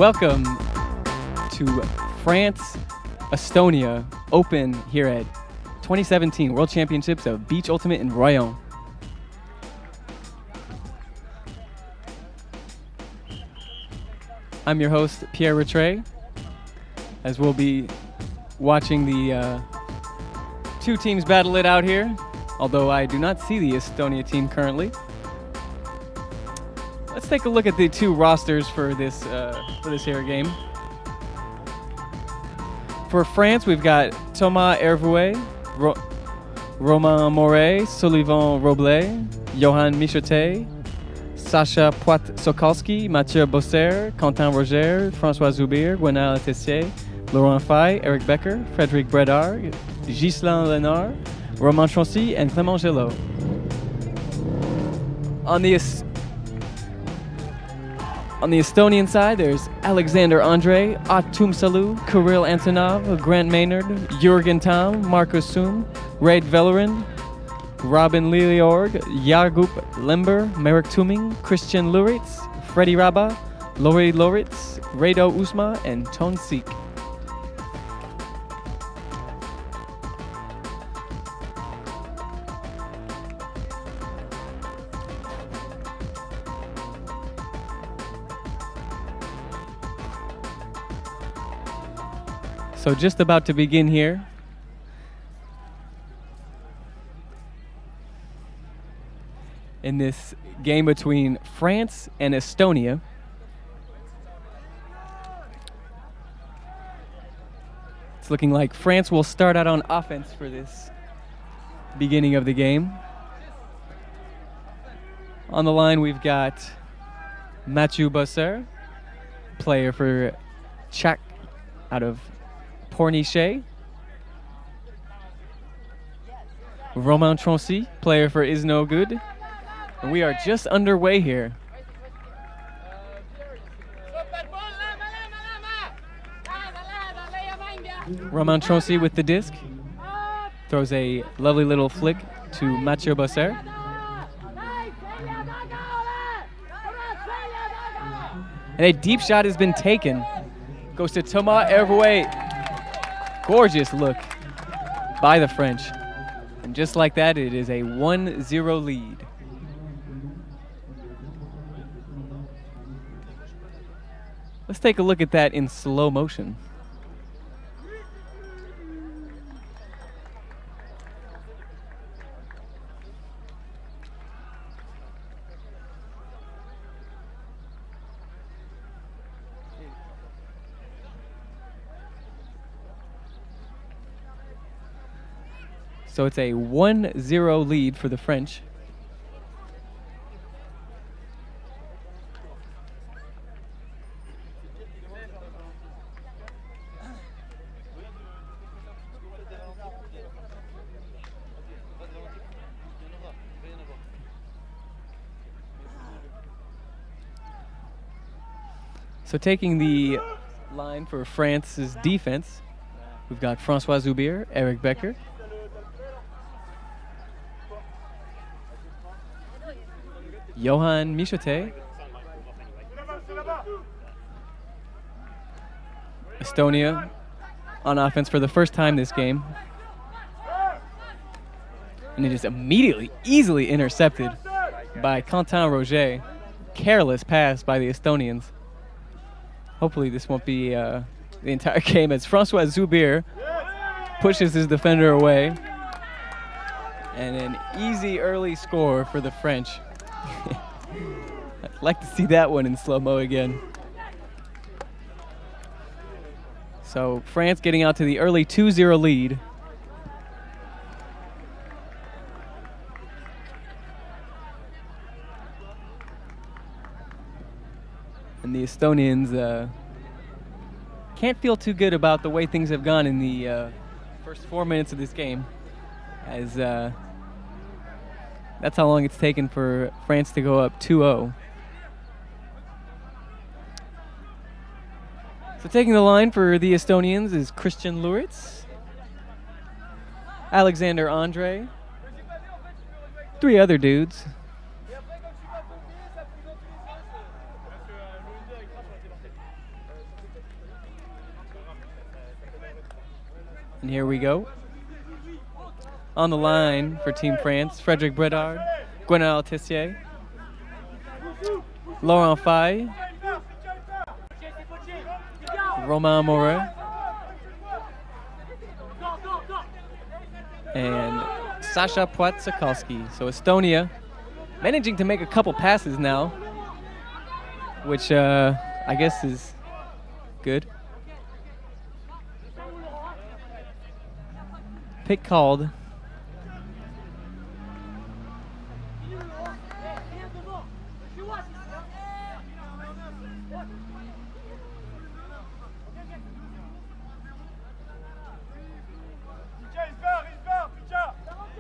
Welcome to France Estonia Open here at 2017 World Championships of Beach Ultimate in Royan. I'm your host, Pierre Rattray, as we'll be watching the two teams battle it out here, although I do not see the Estonia team currently. Let's take a look at the two rosters for this here game. For France, we've got Thomas Hervouet, Romain Moret, Sullivan Roblet, Johan Michotet, Sacha Poit-Sokolski, Mathieu Bosser, Quentin Roger, François Zoubir, Gwenal Tessier, Laurent Fay, Eric Becker, Frédéric Bredard, Ghislain Lénard, Romain Troncy, and Clément Gelot. On the Estonian side, there's Alexander Andre, Atum Salou, Kirill Antonov, Grant Maynard, Jürgen Tam, Marcus Sum, Raid Vellerin, Robin Liliorg, Jagup Lember, Merrick Tuming, Christian Luritz, Freddy Raba, Lori Loritz, Rado Usma, and Ton Sik. So just about to begin here. In this game between France and Estonia. It's looking like France will start out on offense for this beginning of the game. On the line we've got Mathieu Bosser, player for Czech out of Pornichet. Romain Troncy, player for Is No Good. And we are just underway here. Romain Troncy with the disc. Throws a lovely little flick to Mathieu Bosser. And a deep shot has been taken. Goes to Thomas Hervouet. Gorgeous look by the French. And just like that, it is a 1-0 lead. Let's take a look at that in slow motion. So it's a 1-0 lead for the French. So taking the line for France's defense, we've got François Zoubir, Eric Becker, Johan Michotet, Estonia on offense for the first time this game. And it is immediately, easily intercepted by Quentin Roger. Careless pass by the Estonians. Hopefully this won't be the entire game as François Zoubir pushes his defender away. And an easy early score for the French. I'd like to see that one in slow-mo again. So France getting out to the early 2-0 lead. And the Estonians can't feel too good about the way things have gone in the first 4 minutes of this game, as that's how long it's taken for France to go up 2-0. So taking the line for the Estonians is Christian Luritz, Alexander Andre, three other dudes. And here we go. On the line for Team France, Frédéric Bredard, Gwenal Tessier, Laurent Faye, Romain Moret, and Sasha Płatkowski. So Estonia managing to make a couple passes now, which I guess is good. Pick called.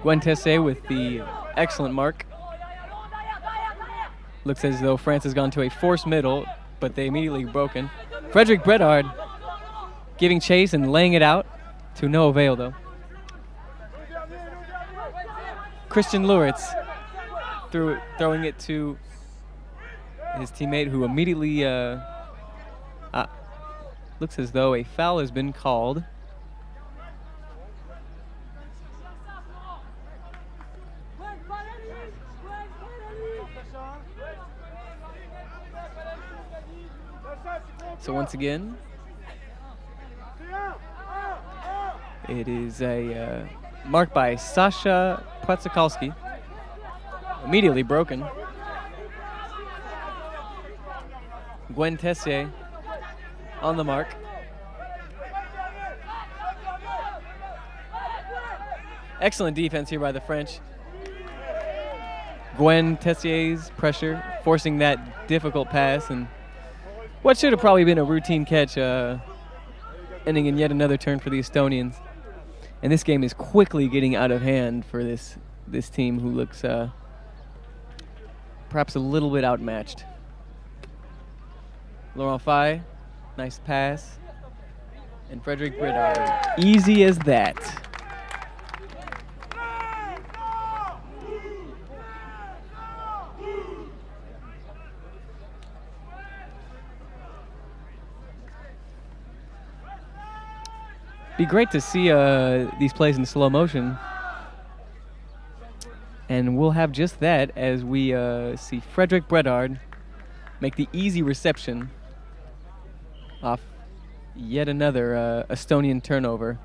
Gwen Tessier with the excellent mark. Looks as though France has gone to a forced middle, but they immediately broken. Frédéric Bredard giving chase and laying it out to no avail, though. Christian Luritz throwing it to his teammate, who immediately looks as though a foul has been called. So once again, it is a mark by Sasha Płatkowski, immediately broken. Gwen Tessier on the mark. Excellent defense here by the French. Gwen Tessier's pressure, forcing that difficult pass, and what should have probably been a routine catch, ending in yet another turn for the Estonians. And this game is quickly getting out of hand for this team, who looks perhaps a little bit outmatched. Laurent Faye, nice pass. And Frédéric Bredard, easy as that. Be great to see these plays in slow motion. And we'll have just that as we see Frédéric Bredard make the easy reception off yet another Estonian turnover.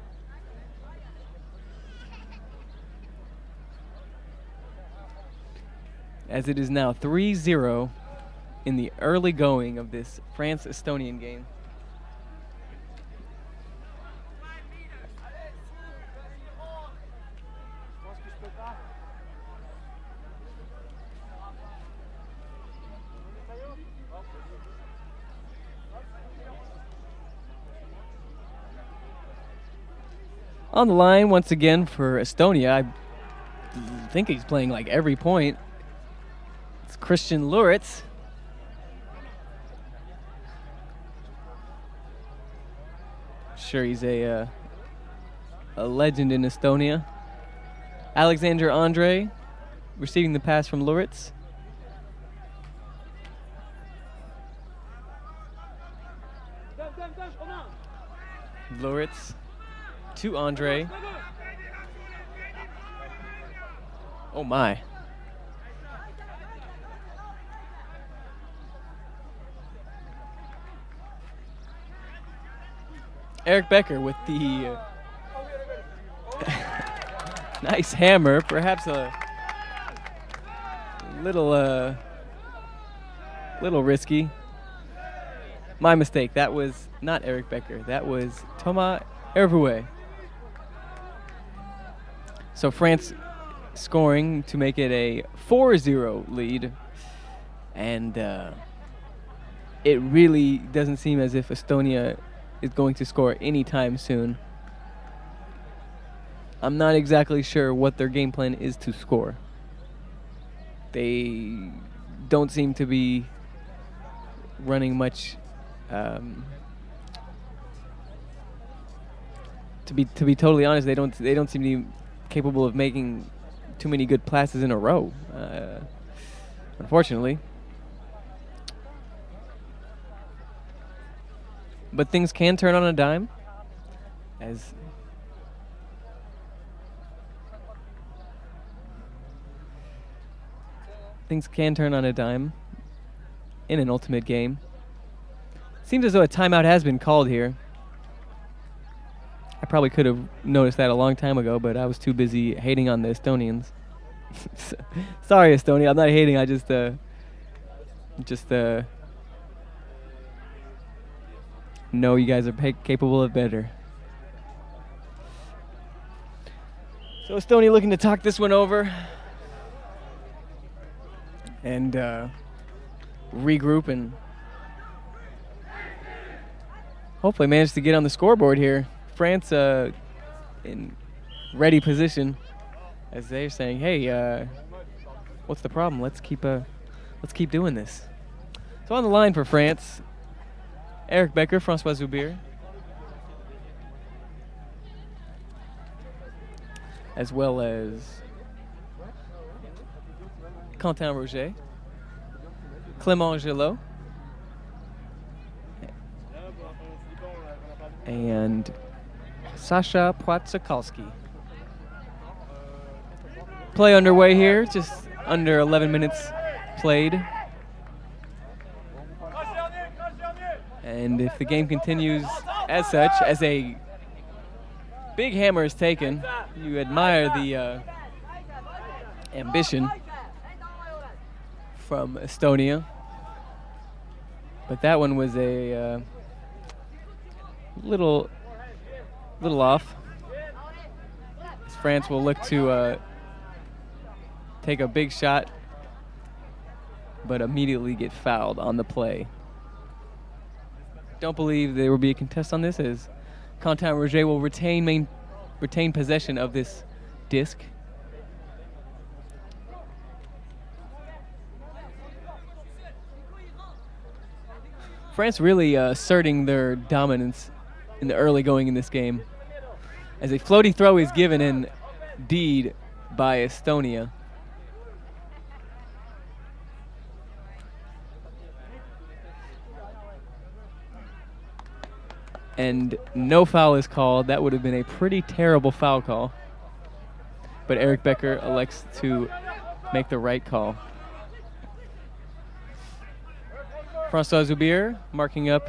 As it is now 3-0 in the early going of this France-Estonian game. On the line once again for Estonia, I think he's playing like every point. It's Christian Luritz. Sure, he's a legend in Estonia. Alexander Andre receiving the pass from Luritz. Luritz to Andre. Oh my. Eric Becker with the nice hammer, perhaps a little risky. My mistake. That was not Eric Becker. That was Thomas Hervouet. So France scoring to make it a 4-0 lead. And it really doesn't seem as if Estonia is going to score anytime soon. I'm not exactly sure what their game plan is to score. They don't seem to be running much. To be totally honest, they don't seem to be capable of making too many good passes in a row. Unfortunately. But things can turn on a dime, as things can turn on a dime in an ultimate game. Seems as though a timeout has been called here. I probably could have noticed that a long time ago, but I was too busy hating on the Estonians. Sorry, Estonia. I'm not hating. I just know you guys are capable of better. So Estonia looking to talk this one over and regroup and hopefully manage to get on the scoreboard here. France in ready position as they're saying, "Hey, what's the problem? Let's keep doing this." So on the line for France, Eric Becker, Francois Zubir, as well as Quentin Roger, Clément Gelot, and Sasha Płatzakalski. Play underway here, just under 11 minutes played. And if the game continues as such, as a big hammer is taken, you admire the ambition from Estonia. But that one was a little off. As France will look to take a big shot, but immediately get fouled on the play. Don't believe there will be a contest on this, as Quentin Roger will retain possession of this disc. France really asserting their dominance in the early going in this game, as a floaty throw is given indeed by Estonia. And no foul is called. That would have been a pretty terrible foul call. But Eric Becker elects to make the right call. Francois Zubir marking up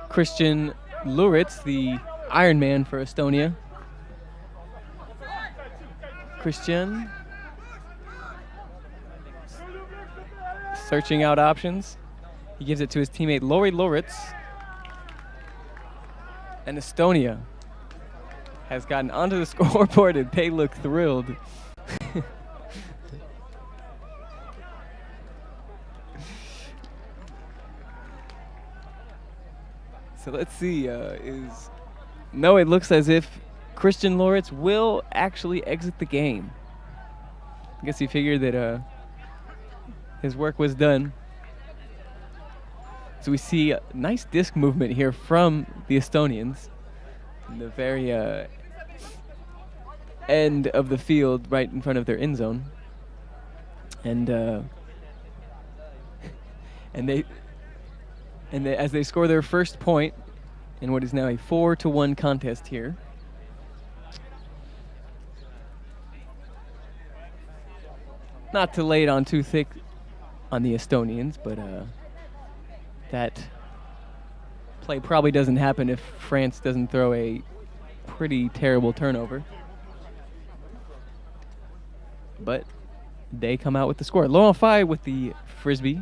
Christian Luritz, the Iron Man for Estonia. Christian searching out options. He gives it to his teammate Lori Luritz. And Estonia has gotten onto the scoreboard, and they look thrilled. So let's see. No, it looks as if Christian Loritz will actually exit the game. I guess he figured that his work was done. So we see a nice disc movement here from the Estonians in the very end of the field, right in front of their end zone. And as they score their first point in what is now a 4-1 contest here. Not to lay it on too thick on the Estonians, but that play probably doesn't happen if France doesn't throw a pretty terrible turnover. But they come out with the score. Laurent Fay with the frisbee.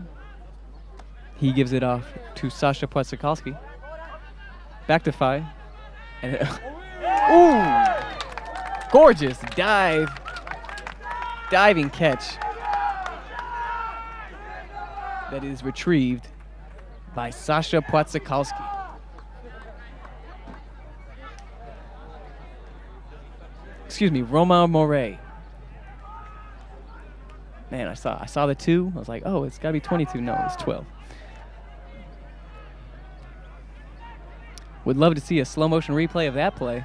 He gives it off to Sasha Płatzakalski. Back to Fay. And ooh! Gorgeous diving catch that is retrieved by Sasha Płatzakalski. Excuse me, Romain Moret. Man, I saw the 2. I was like, oh, it's got to be 22. No, it's 12. Would love to see a slow motion replay of that play.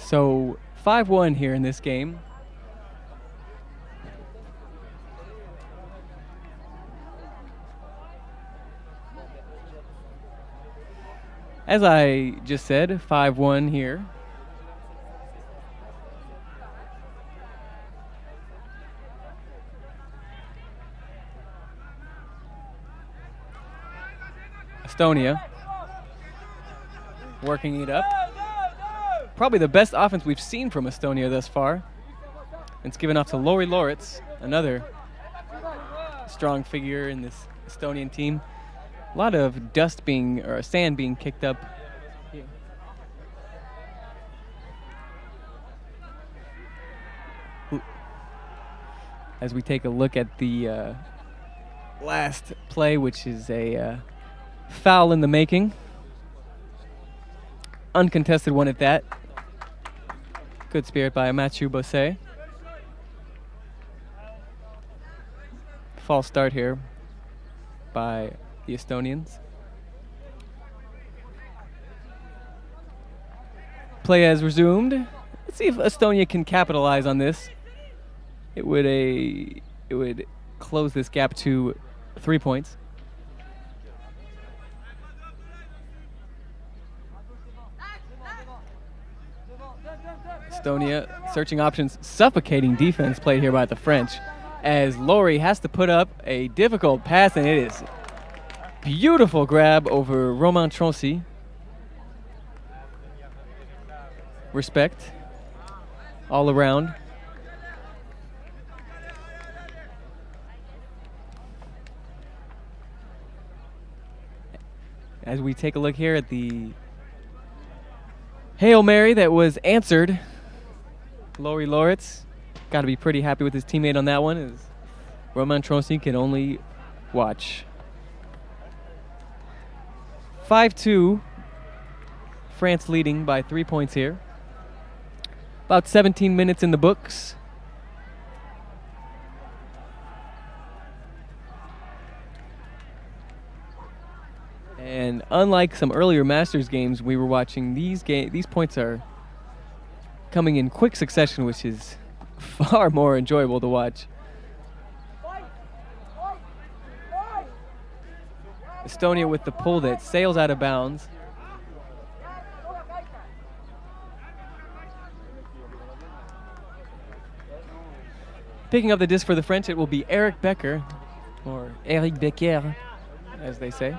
So 5-1 here in this game. As I just said, 5-1 here. Estonia working it up. Probably the best offense we've seen from Estonia thus far. It's given off to Lori Loritz, another strong figure in this Estonian team. A lot of sand being kicked up. As we take a look at the last play, which is a foul in the making. Uncontested one at that. Good spirit by Mathieu Bosset. False start here by the Estonians. Play has resumed. Let's see if Estonia can capitalize on this. It would close this gap to 3 points. Estonia searching options, suffocating defense played here by the French, as Lori has to put up a difficult pass, and it is beautiful grab over Roman Troncy. Respect all around. As we take a look here at the Hail Mary that was answered, Lori Loritz got to be pretty happy with his teammate on that one, as Roman Troncy can only watch. 5-2, France leading by 3 points here. About 17 minutes in the books. And unlike some earlier Masters games we were watching, these points are coming in quick succession, which is far more enjoyable to watch. Estonia with the pull that sails out of bounds. Picking up the disc for the French, it will be Eric Becker, or Eric Becker, as they say.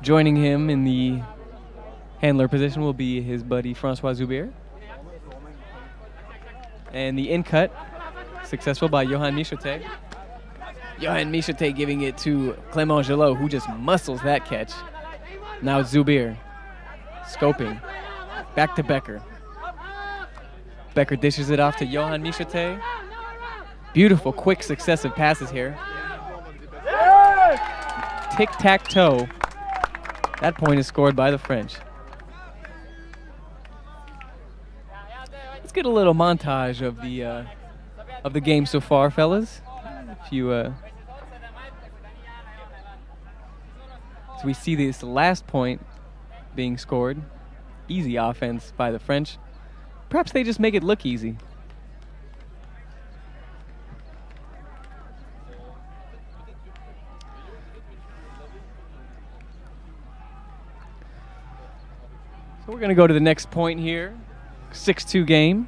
Joining him in the handler position will be his buddy Francois Zubier. And the in-cut, successful by Johan Michotet. Johan Michotet giving it to Clément Gelot, who just muscles that catch. Now Zubier, scoping, back to Becker. Becker dishes it off to Johan Michotet. Beautiful, quick, successive passes here. Tic-tac-toe. That point is scored by the French. Let's get a little montage of the game so far, fellas. If you as we see this last point being scored, easy offense by the French. Perhaps they just make it look easy. So we're going to go to the next point here. 6-2 game.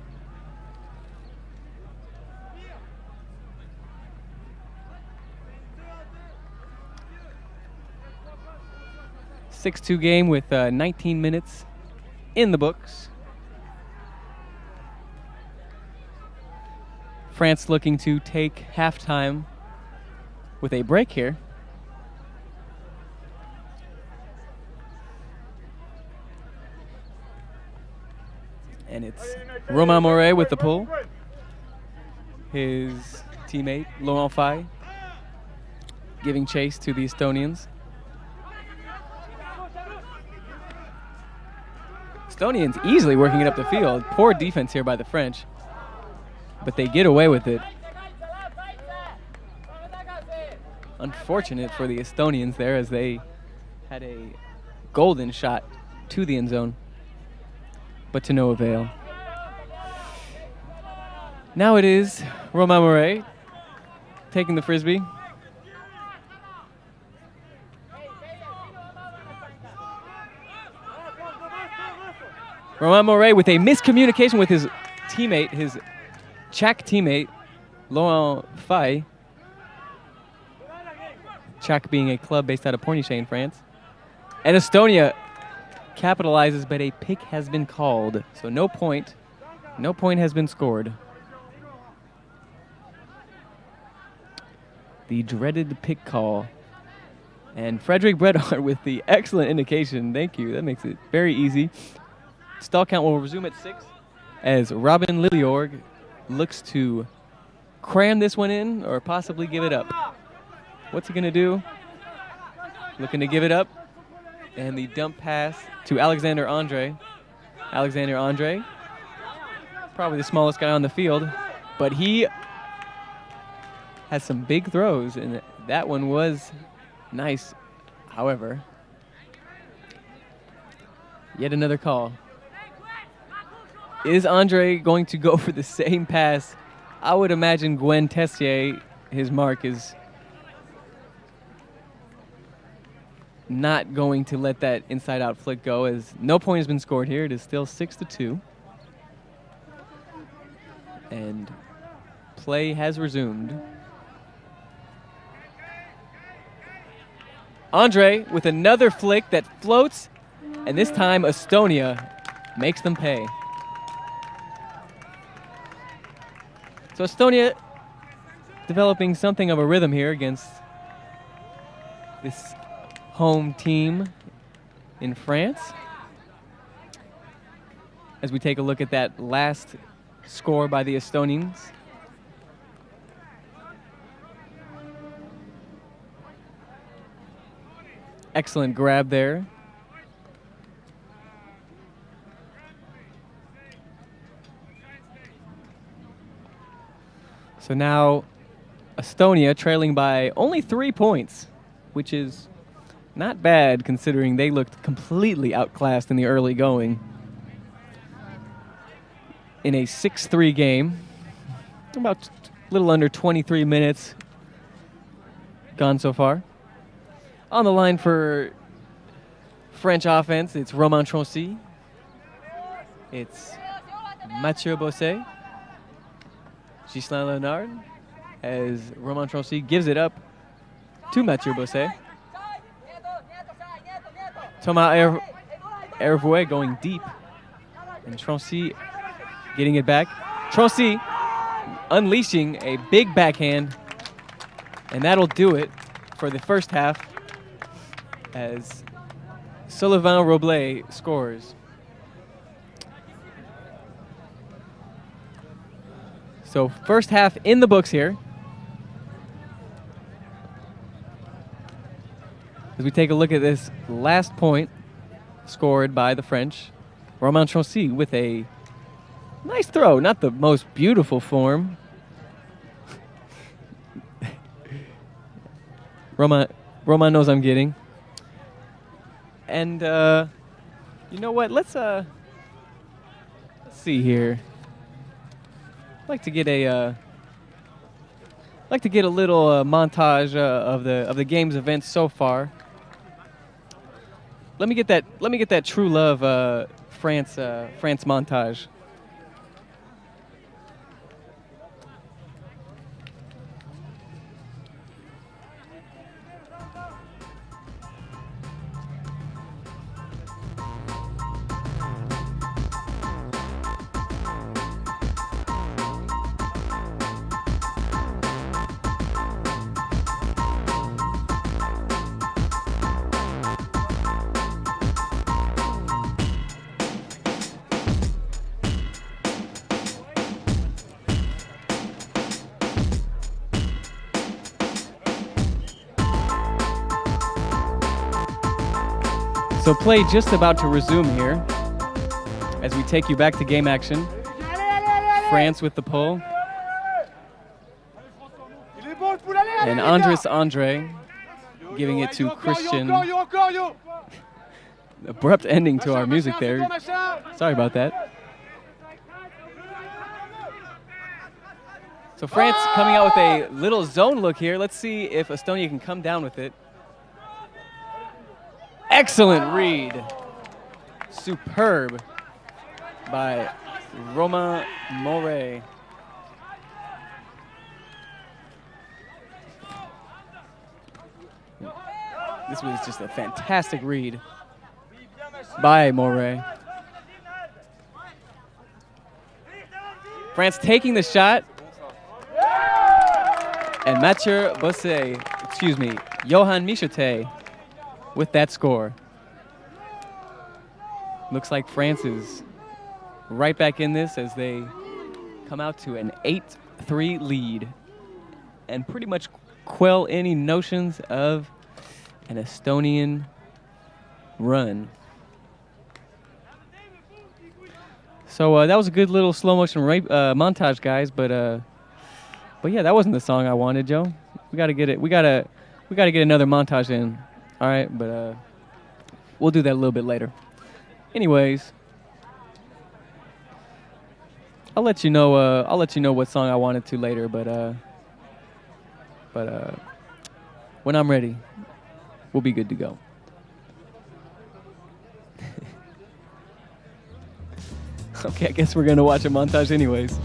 Game with 19 minutes in the books. France looking to take halftime with a break here. And it's Romain Moret with the pull. His teammate, Laurent Fay, giving chase to the Estonians. Estonians easily working it up the field. Poor defense here by the French, but they get away with it. Unfortunate for the Estonians there, as they had a golden shot to the end zone, but to no avail. Now it is Romain Mouret taking the frisbee. Romain Mouret with a miscommunication with his teammate, his Czech teammate, Laurent Fay. Czech being a club based out of Pornichet in France. And Estonia capitalizes, but a pick has been called. So no point has been scored. The dreaded pick call. And Frederick Bredard with the excellent indication. Thank you. That makes it very easy. Stall count will resume at 6 as Robin Liliorg looks to cram this one in or possibly give it up. What's he going to do? Looking to give it up. And the dump pass to Alexander Andre. Alexander Andre, probably the smallest guy on the field, but he has some big throws, and that one was nice. However, yet another call. Is Andre going to go for the same pass? I would imagine Gwen Tessier, his mark, is not going to let that inside-out flick go, as no point has been scored here. It is still 6-2. And play has resumed. Andre with another flick that floats, and this time Estonia makes them pay. So Estonia developing something of a rhythm here against this home team in France. As we take a look at that last score by the Estonians. Excellent grab there. So now Estonia trailing by only 3 points, which is not bad considering they looked completely outclassed in the early going. In a 6-3 game, about a little under 23 minutes gone so far. On the line for French offense, it's Romain Troncy. It's Mathieu Bosset. Ghislain Leonard, as Romain Troncy gives it up to Mathieu Bosset. Thomas Hervouet going deep, and Troncy getting it back. Troncy unleashing a big backhand, and that'll do it for the first half as Sullivan Robles scores. So first half in the books here. As we take a look at this last point scored by the French, Romain Troncy with a nice throw, not the most beautiful form. Romain knows I'm getting. And you know what? Let's see here. I'd like to get a little montage of the game's events so far. Let me get that True Love France montage. So play just about to resume here as we take you back to game action. France with the pull. And Andres Andre giving it to Christian abrupt ending to our music there. Sorry about that. So France coming out with a little zone look here. Let's see if Estonia can come down with it. Excellent read. Superb by Romain Moret. This was just a fantastic read by Moret. France taking the shot. And Mathieu Bosset, Johan Michotet with that score. Looks like France is right back in this as they come out to an 8-3 lead and pretty much quell any notions of an Estonian run. So that was a good little slow motion montage, guys. But yeah, that wasn't the song I wanted, Joe. We gotta get it. We gotta get another montage in. All right, but we'll do that a little bit later. Anyways, I'll let you know. I'll let you know what song I wanted to later. But when I'm ready, we'll be good to go. Okay, I guess we're gonna watch a montage anyways.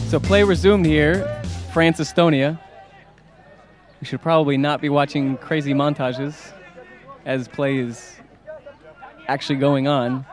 So play resumed here, France, Estonia. We should probably not be watching crazy montages as play is actually going on.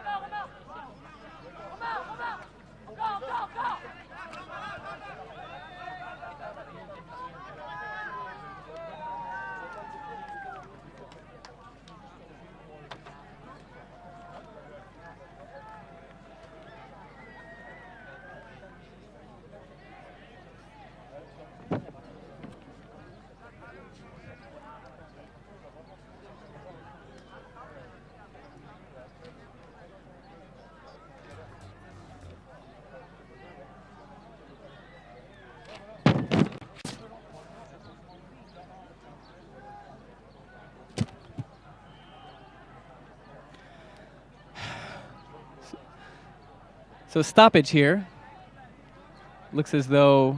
So stoppage here. Looks as though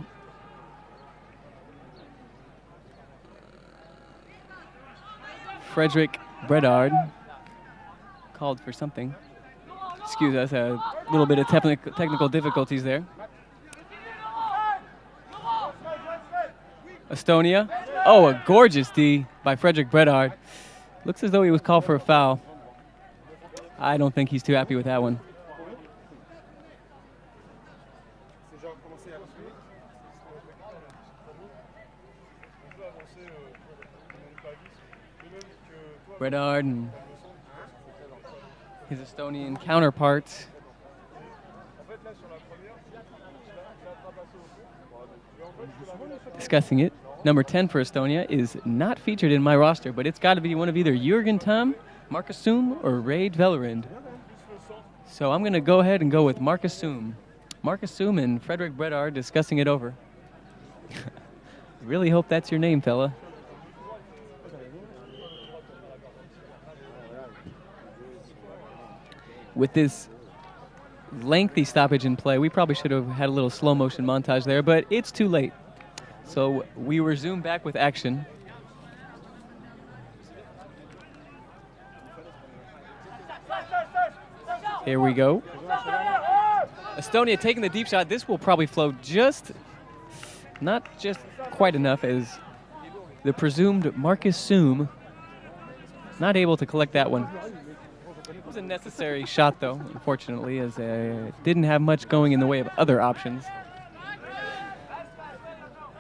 Frederick Bredard called for something. Excuse us, a little bit of technical difficulties there. Estonia. Oh, a gorgeous D by Frederick Bredard. Looks as though he was called for a foul. I don't think he's too happy with that one. Bredard and his Estonian counterpart discussing it. Number 10 for Estonia is not featured in my roster, but it's got to be one of either Jürgen Tam, Marcus Soom, or Ray Vellerand. So I'm going to go ahead and go with Marcus Soom. Marcus Soom and Frederick Bredard discussing it over. Really hope that's your name, fella. With this lengthy stoppage in play, we probably should have had a little slow motion montage there, but it's too late. So we resume back with action. Here we go. Estonia taking the deep shot. This will probably flow not just quite enough, as the presumed Marcus Soom not able to collect that one. It was a necessary shot, though, unfortunately, as it didn't have much going in the way of other options.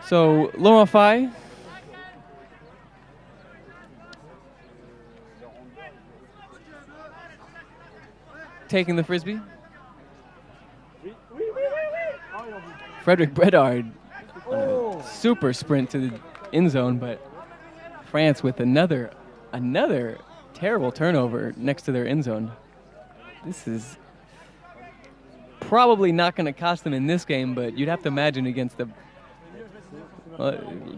So, Laurent Fay taking the frisbee. Frederick Bredard on a super sprint to the end zone, but France with another terrible turnover next to their end zone. This is probably not going to cost them in this game, but you'd have to imagine against the.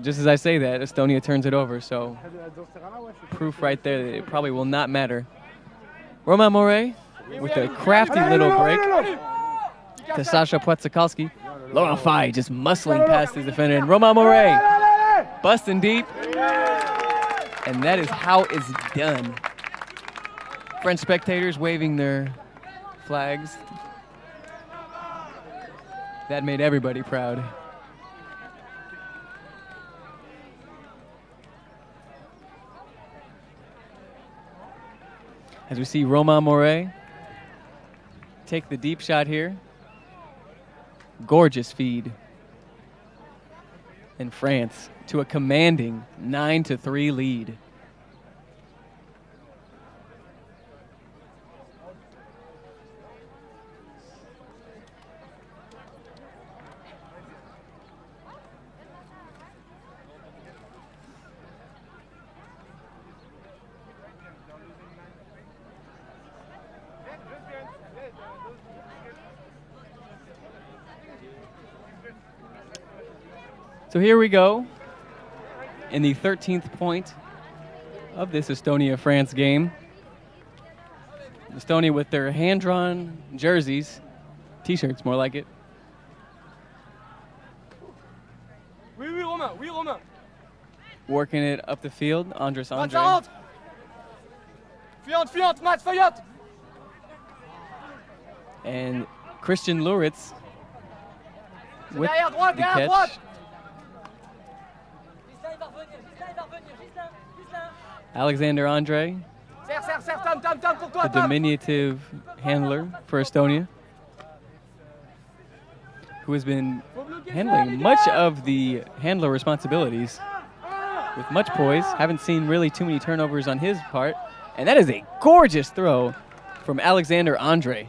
Just as I say that, Estonia turns it over, so proof right there that it probably will not matter. Roman Moret with a crafty little break to Sasha Płatzakalski. Laurent Faye just muscling past his defender, and Roman Moret busting deep. And that is how it's done. French spectators waving their flags. That made everybody proud. As we see Roman Moret take the deep shot here. Gorgeous feed. And France to a commanding 9-3 lead. So here we go in the 13th point of this Estonia-France game. Estonia with their hand-drawn jerseys, T-shirts more like it. Oui, Romain, oui, Romain. Working it up the field, Andres Andre. Fuyante, Mats, fuyante. And Christian Luritz with the catch. Alexander Andre, the diminutive handler for Estonia, who has been handling much of the handler responsibilities with much poise. Haven't seen really too many turnovers on his part. And that is a gorgeous throw from Alexander Andre.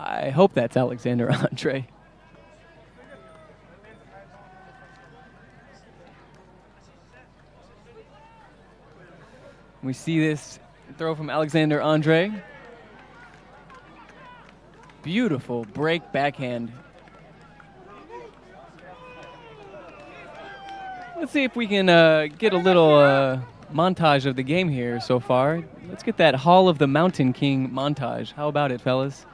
I hope that's Alexander Andre. We see this throw from Alexander Andre. Beautiful break backhand. Let's see if we can get a little montage of the game here so far. Let's get that Hall of the Mountain King montage. How about it, fellas?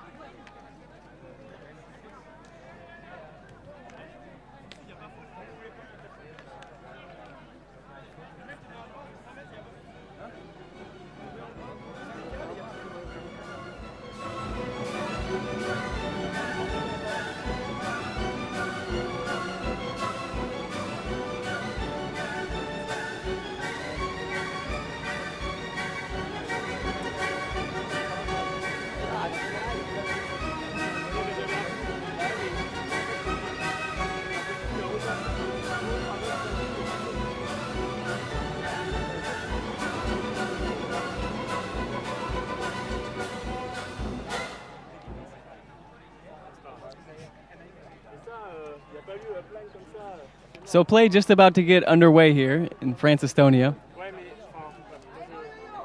So play just about to get underway here in France-Estonia.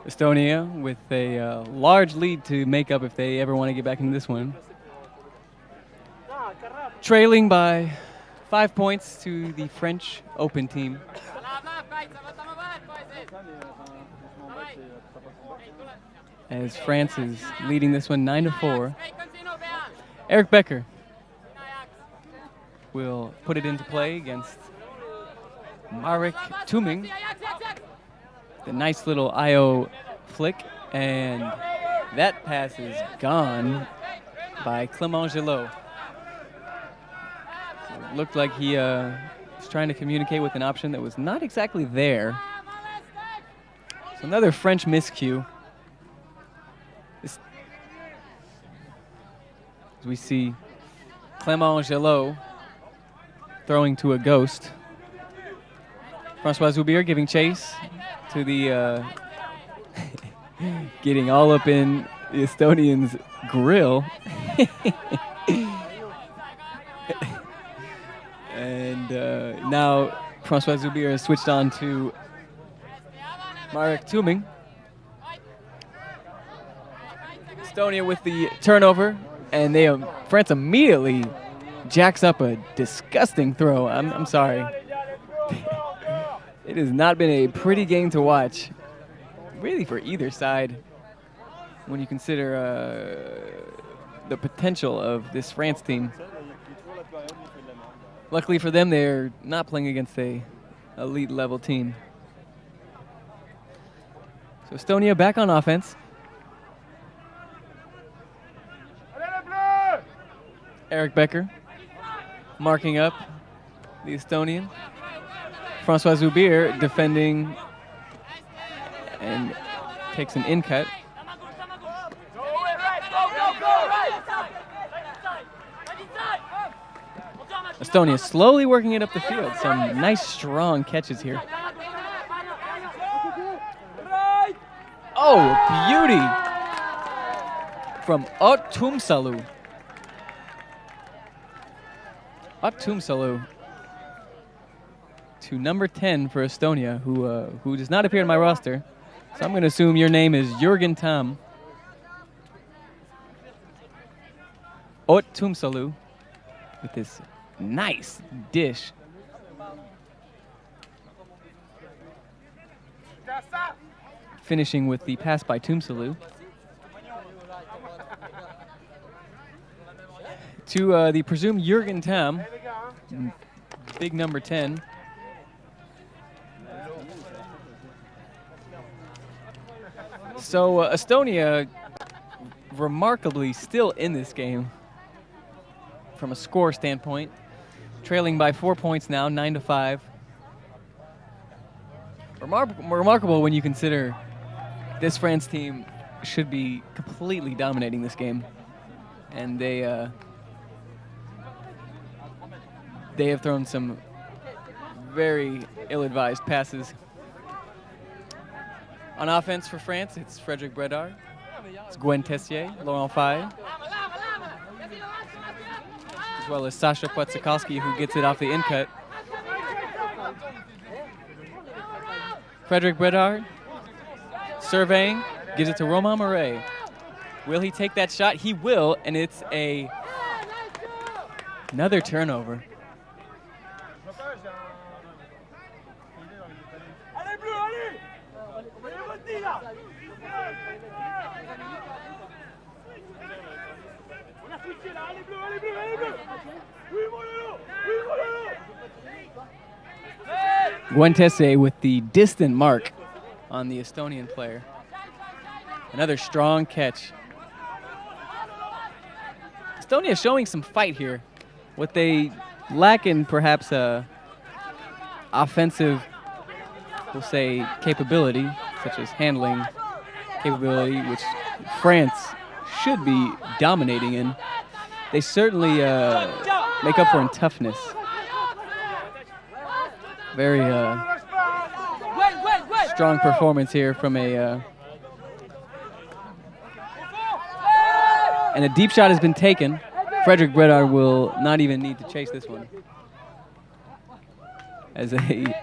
Estonia with a large lead to make up if they ever want to get back into this one. Trailing by 5 points to the French Open team. As France is leading this one 9-4. Eric Becker will put it into play against Marek Tuming. The nice little IO flick, and that pass is gone by Clément Gelot. It looked like he was trying to communicate with an option that was not exactly there. So another French miscue. As we see Clément Gelot throwing to a ghost. François Zubier giving chase to the, getting all up in the Estonians' grill. And now Francois Zubier has switched on to Marek Tuming. Estonia with the turnover, and France immediately jacks up a disgusting throw. I'm sorry. It has not been a pretty game to watch, really, for either side, when you consider the potential of this France team. Luckily for them, they're not playing against a elite level team. So Estonia back on offense. Eric Becker marking up the Estonian. Francois Zubier defending and takes an in-cut. Estonia slowly working it up the field. Some nice strong catches here. Oh, beauty from Ottumsalu. Ottumsalu to number 10 for Estonia, who does not appear in my roster. So I'm going to assume your name is Jürgen Tam. Ottumsalu with this nice dish. Finishing with the pass by Tumsalu. To the presumed Jürgen Tam, big number 10. So Estonia remarkably still in this game from a score standpoint, trailing by 4 points now, 9-5. Remarkable when you consider this France team should be completely dominating this game, and they have thrown some very ill-advised passes. On offense for France, it's Frederic Bredard, it's Gwen Tessier, Laurent Faye, as well as Sasha Płaczykowski, who gets it off the in-cut. Frederic Bredard surveying, gives it to Romain Murray. Will he take that shot? He will, and it's another turnover. Guentese with the distant mark on the Estonian player. Another strong catch. Estonia showing some fight here. What they lack in perhaps offensive, we'll say, capability, such as handling capability, which France should be dominating in. They certainly make up for in toughness. Very strong performance here from and a deep shot has been taken. Frederic Bredard will not even need to chase this one, as a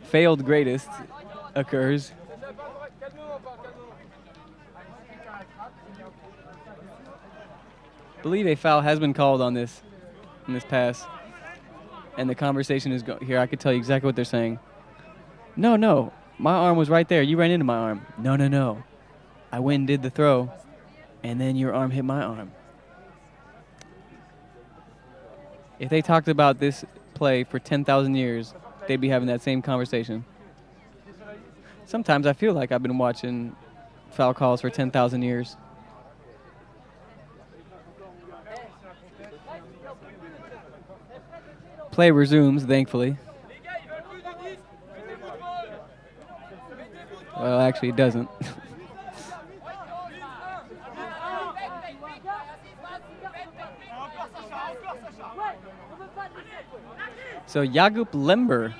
failed greatest occurs. I believe a foul has been called on this pass. And the conversation is here. I could tell you exactly what they're saying. No, my arm was right there. You ran into my arm. No. I went and did the throw, and then your arm hit my arm. If they talked about this play for 10,000 years, they'd be having that same conversation. Sometimes I feel like I've been watching foul calls for 10,000 years. Play resumes, thankfully. Well, actually, it doesn't. So Jakub Lember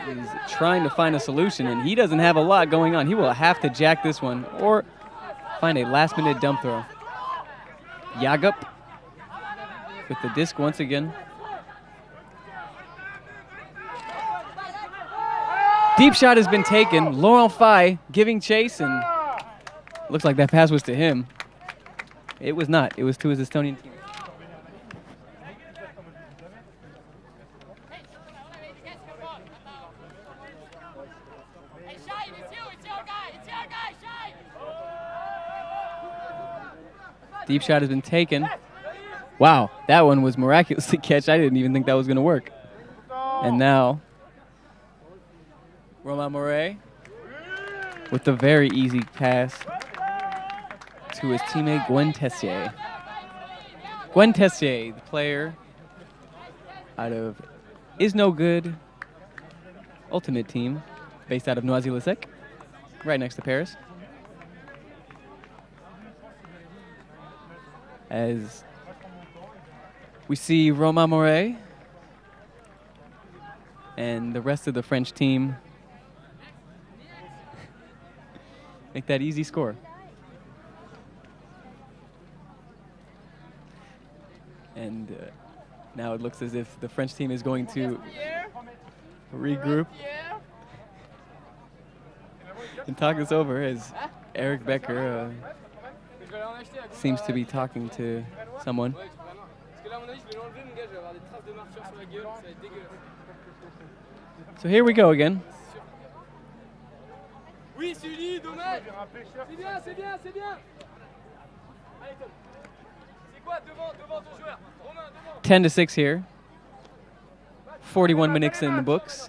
is trying to find a solution, and he doesn't have a lot going on. He will have to jack this one or find a last-minute dump throw. Jakub with the disc once again. Deep shot has been taken. Laurent Fay giving chase, and looks like that pass was to him. It was not. It was to his Estonian team. Deep shot has been taken. Wow, that one was miraculously catch. I didn't even think that was going to work. And now, Romain Moret with the very easy pass to his teammate Gwen Tessier. Gwen Tessier, the player out of Is No Good Ultimate Team, based out of Noisy-le-Sec, right next to Paris. As we see Romain Moret and the rest of the French team make that easy score. And now it looks as if the French team is going to regroup and talk this over, as Eric Becker seems to be talking to someone. So here we go again. Oui, Sully, dommage. C'est bien, c'est bien, c'est bien. Allez, Tom. C'est quoi devant ton joueur? Romain, devant. 10-6 here. 41 minutes in the books.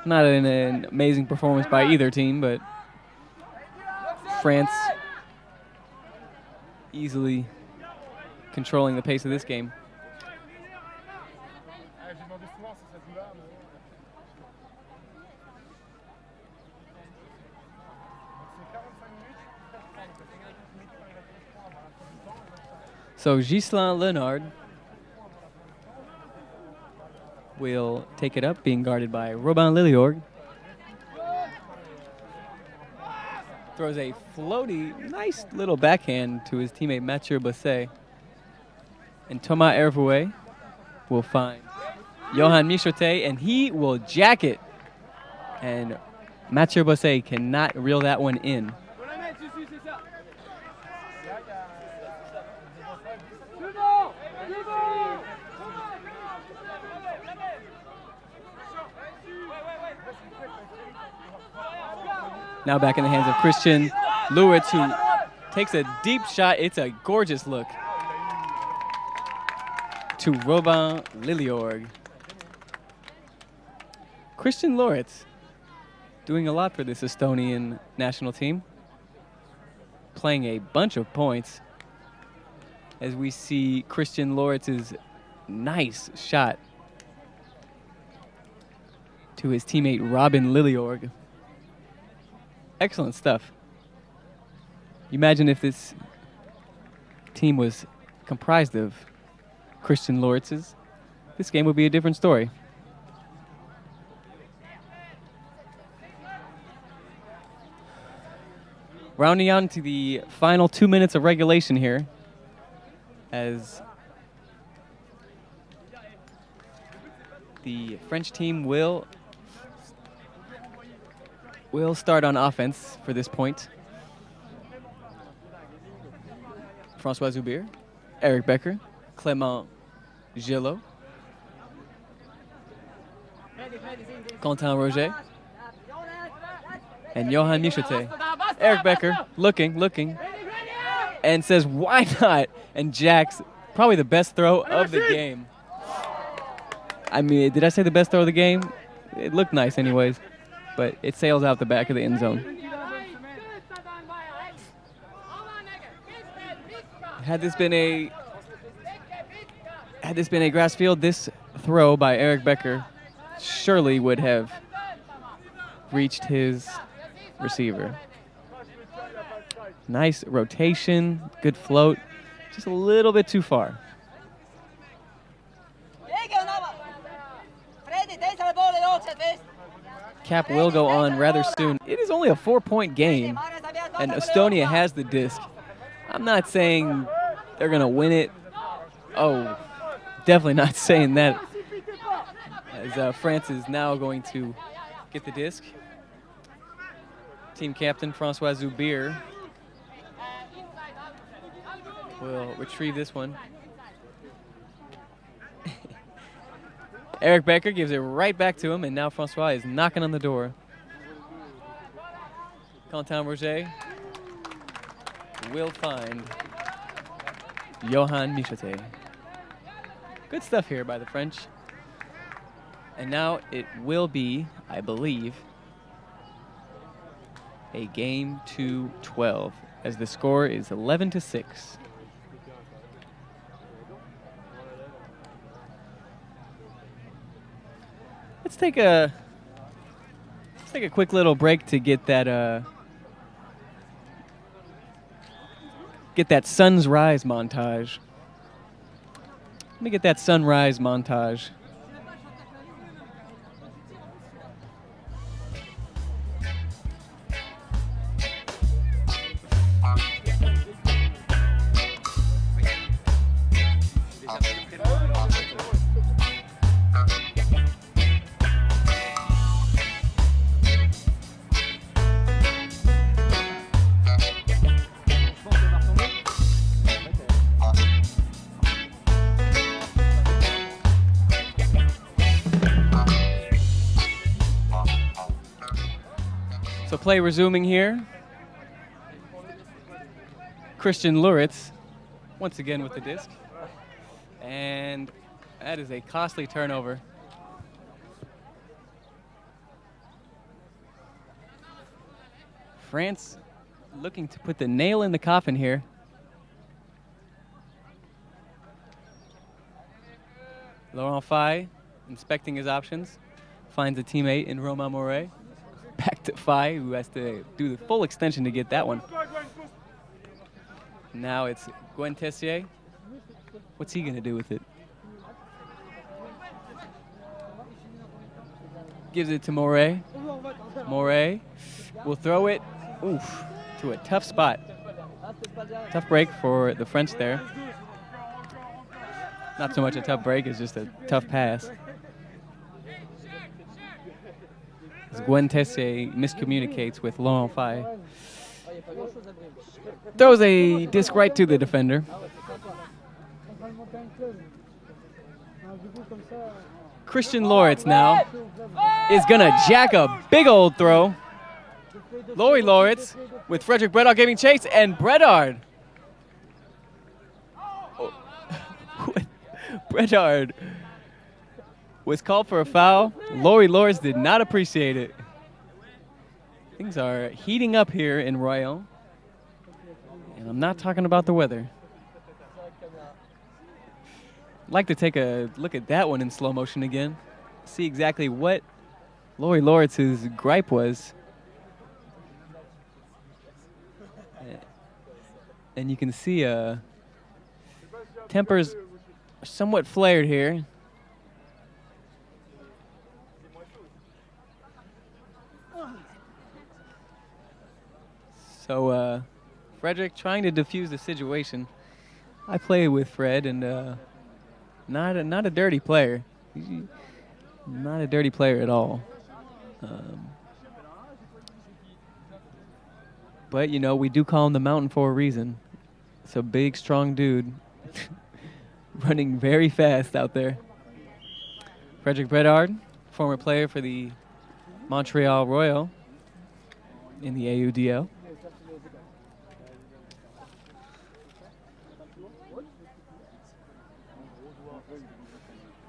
Not an amazing performance by either team, but France easily controlling the pace of this game. So Ghislain Leonard will take it up, being guarded by Robin Liliorg. Throws a floaty, nice little backhand to his teammate Mathieu Basset. And Thomas Hervouet will find Johan Michotet, and he will jack it. And Mathieu Basset cannot reel that one in. Now back in the hands of Christian Lewitz, who takes a deep shot. It's a gorgeous look to Robin Liliorg. Christian Lewitz doing a lot for this Estonian national team, playing a bunch of points, as we see Christian Lowitz's nice shot to his teammate Robin Liliorg. Excellent stuff. You imagine if this team was comprised of Christian Lowitzes, this game would be a different story. Rounding on to the final 2 minutes of regulation here, as the French team will start on offense for this point. François Zubir, Eric Becker, Clément Gillot, Quentin Roger, and Johan Michotet. Eric Becker looking, and says, why not? And jacks probably the best throw of the game. I mean, did I say the best throw of the game? It looked nice anyways, but it sails out the back of the end zone. Had this been a grass field, this throw by Eric Becker surely would have reached his receiver. Nice rotation, good float, just a little bit too far. Cap will go on rather soon. It is only a 4-point game, and Estonia has the disc. I'm not saying they're going to win it. Oh, definitely not saying that. as France is now going to get the disc. Team captain Francois Zubir will retrieve this one. Eric Becker gives it right back to him, and now Francois is knocking on the door. Quentin Roger will find Johan Michete. Good stuff here by the French. And now it will be, I believe, a game to 12, as the score is 11-6. Let's take a quick little break to get that sunrise montage. Let me get that sunrise montage. So play resuming here. Christian Luritz once again with the disc. And that is a costly turnover. France looking to put the nail in the coffin here. Laurent Fay inspecting his options. Finds a teammate in Romain Moret. Back to Fay, who has to do the full extension to get that one. Now it's Gwen Tessier. What's he going to do with it? Gives it to Moret. Moret will throw it to a tough spot. Tough break for the French there. Not so much a tough break, it's just a tough pass. As Gwen Tessier miscommunicates with Laurent Fay. Throws a disc right to the defender. Christian Luritz now is gonna jack a big old throw. Laurie Luritz with Frederick Bredard giving chase, and Bredard. Bredard was called for a foul. Laurie Luritz did not appreciate it. Things are heating up here in Royan. And I'm not talking about the weather. I'd like to take a look at that one in slow motion again. See exactly what Laurie Loritz's gripe was. And you can see tempers are somewhat flared here. So Frederick trying to defuse the situation. I play with Fred, and not a dirty player. Not a dirty player at all. But, you know, we do call him the Mountain for a reason. It's a big, strong dude running very fast out there. Frederick Bredard, former player for the Montreal Royal in the AUDL.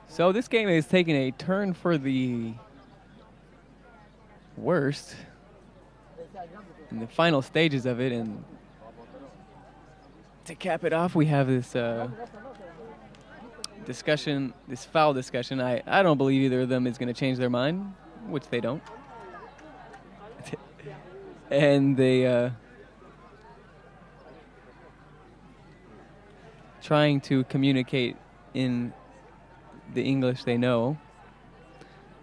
So this game is taking a turn for the worst in the final stages of it, and to cap it off, we have this discussion, this foul discussion. I don't believe either of them is going to change their mind, which they don't. And they trying to communicate in the English they know,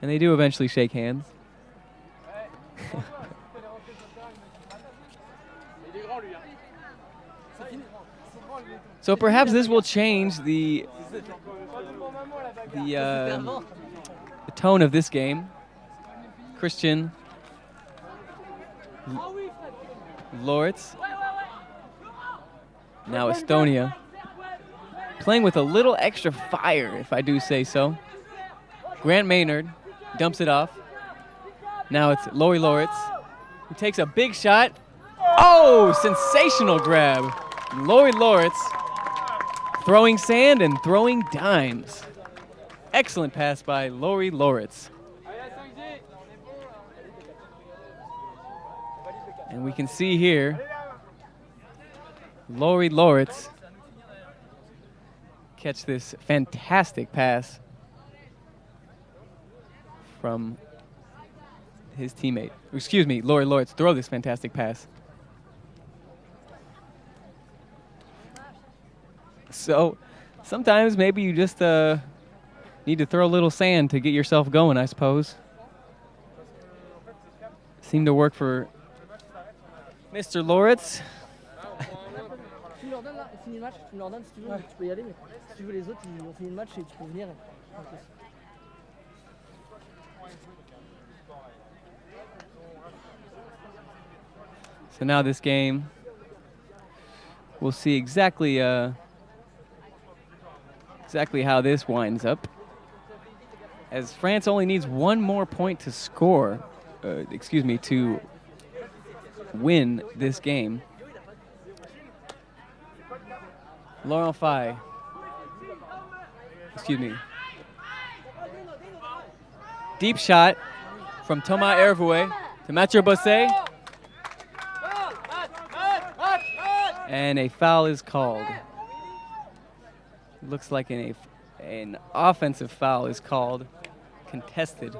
and they do eventually shake hands. So perhaps this will change the tone of this game. Christian Loritz. Now Estonia. Playing with a little extra fire, if I do say so. Grant Maynard dumps it off. Now it's Lori Loritz, who takes a big shot. Oh, sensational grab. Lori Loritz throwing sand and throwing dimes. Excellent pass by Lori Loritz. And we can see here, Lori Loritz catch this fantastic pass from his teammate. Excuse me, Lori Loritz throw this fantastic pass. So sometimes maybe you just need to throw a little sand to get yourself going, I suppose. Seemed to work for Mr. Loritz. Tu me leur donnes là, finis le match, tu me leur donnes si tu veux, tu peux y aller, mais si tu veux les autres, ils ont fini le match et tu peux venir. So now this game, we'll see exactly how this winds up. As France only needs one more point to score, to win this game. Laurent Fay. Deep shot from Thomas Hervouet to Mathieu Bosset. And a foul is called. Looks like an offensive foul is called, contested.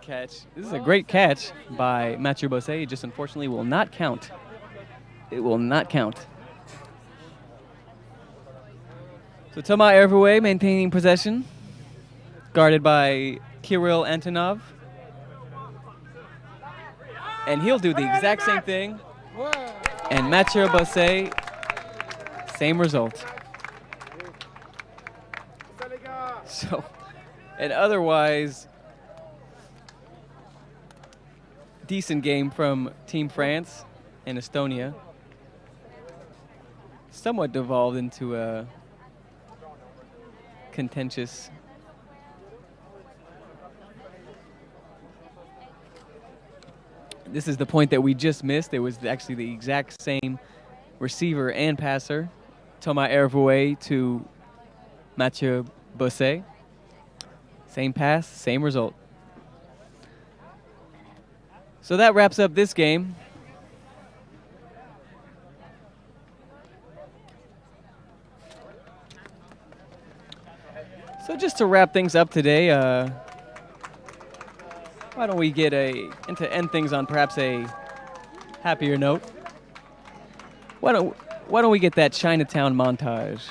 This is a great catch by Mathieu Bosset. It just unfortunately will not count. It will not count. So Thomas Hervouet maintaining possession, guarded by Kirill Antonov. And he'll do the exact same thing. And Mathieu Bosset, same result. So, an otherwise decent game from Team France and Estonia. Somewhat devolved into a contentious This is the point that we just missed. It was actually the exact same receiver and passer, Thomas Hervouet to Mathieu Bosset. Same pass, same result. So that wraps up this game. So just to wrap things up today, why don't we get and to end things on perhaps a happier note, why don't we get that Chinatown montage?